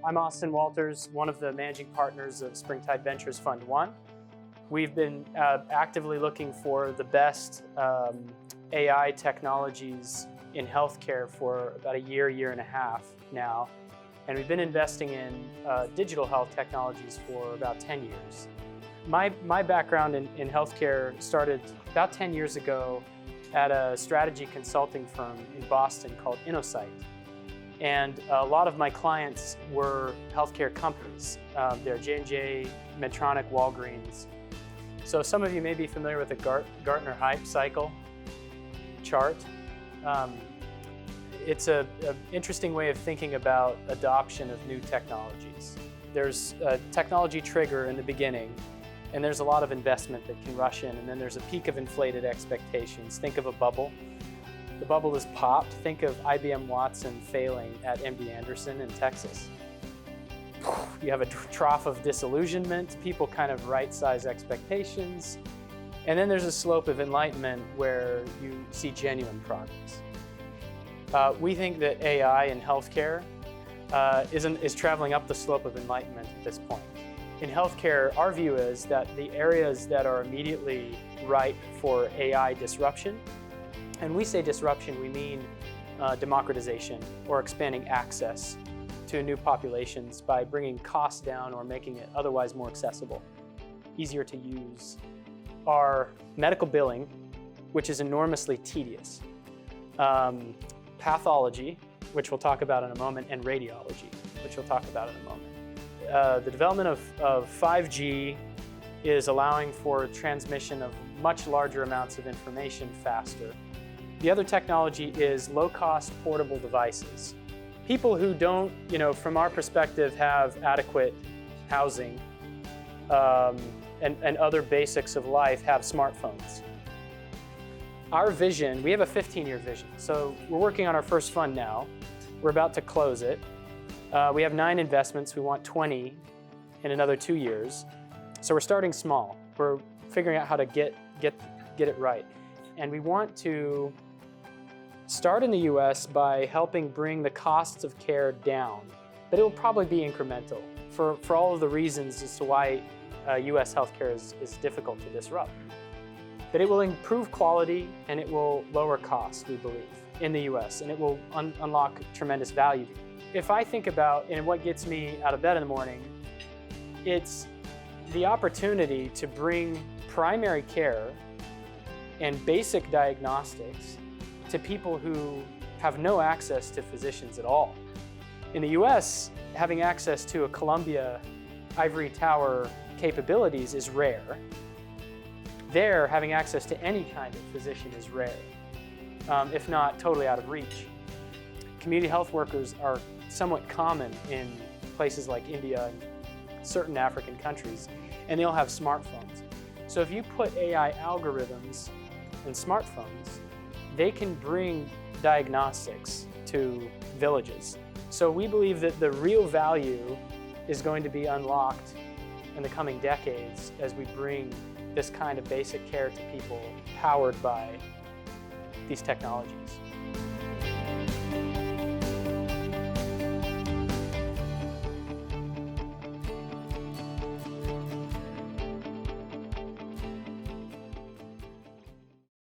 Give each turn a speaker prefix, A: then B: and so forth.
A: I'm Austin Walters, one of the managing partners of SpringTide Ventures Fund I. We've been actively looking for the best AI technologies in healthcare for about a year and a half now. And we've been investing in digital health technologies for about 10 years. My background in healthcare started about 10 years ago at a strategy consulting firm in Boston called InnoSight. And a lot of my clients were healthcare companies. They're J&J, Medtronic, Walgreens. So some of you may be familiar with the Gartner Hype Cycle chart. It's an interesting way of thinking about adoption of new technologies. There's a technology trigger in the beginning, and there's a lot of investment that can rush in, and then there's a peak of inflated expectations. Think of a bubble. The bubble is popped. Think of IBM Watson failing at MD Anderson in Texas. You have a trough of disillusionment. People kind of right-size expectations. And then there's a slope of enlightenment where you see genuine progress. We think that AI in healthcare is traveling up the slope of enlightenment at this point. In healthcare, our view is that the areas that are immediately ripe for AI disruption, and we say disruption, we mean democratization or expanding access to new populations by bringing costs down or making it otherwise more accessible, easier to use, are medical billing, which is enormously tedious, pathology, which we'll talk about in a moment, and radiology, which we'll talk about in a moment. The development of 5G is allowing for transmission of much larger amounts of information faster. The other technology is low-cost portable devices. People who don't, from our perspective, have adequate housing and other basics of life have smartphones. Our vision, we have a 15-year vision. So we're working on our first fund now. We're about to close it. We have 9 investments. We want 20 in another 2 years. So we're starting small. We're figuring out how to get it right. And we want to start in the US by helping bring the costs of care down, but it will probably be incremental for all of the reasons as to why US healthcare is difficult to disrupt. But it will improve quality and it will lower costs, we believe, in the US, and it will unlock tremendous value. If I think about, and what gets me out of bed in the morning, it's the opportunity to bring primary care and basic diagnostics to people who have no access to physicians at all. In the US, having access to a Columbia ivory tower capabilities is rare. There, having access to any kind of physician is rare, if not totally out of reach. Community health workers are somewhat common in places like India and certain African countries, and they'll have smartphones. So if you put AI algorithms in smartphones, they can bring diagnostics to villages. So we believe that the real value is going to be unlocked in the coming decades as we bring this kind of basic care to people powered by these technologies.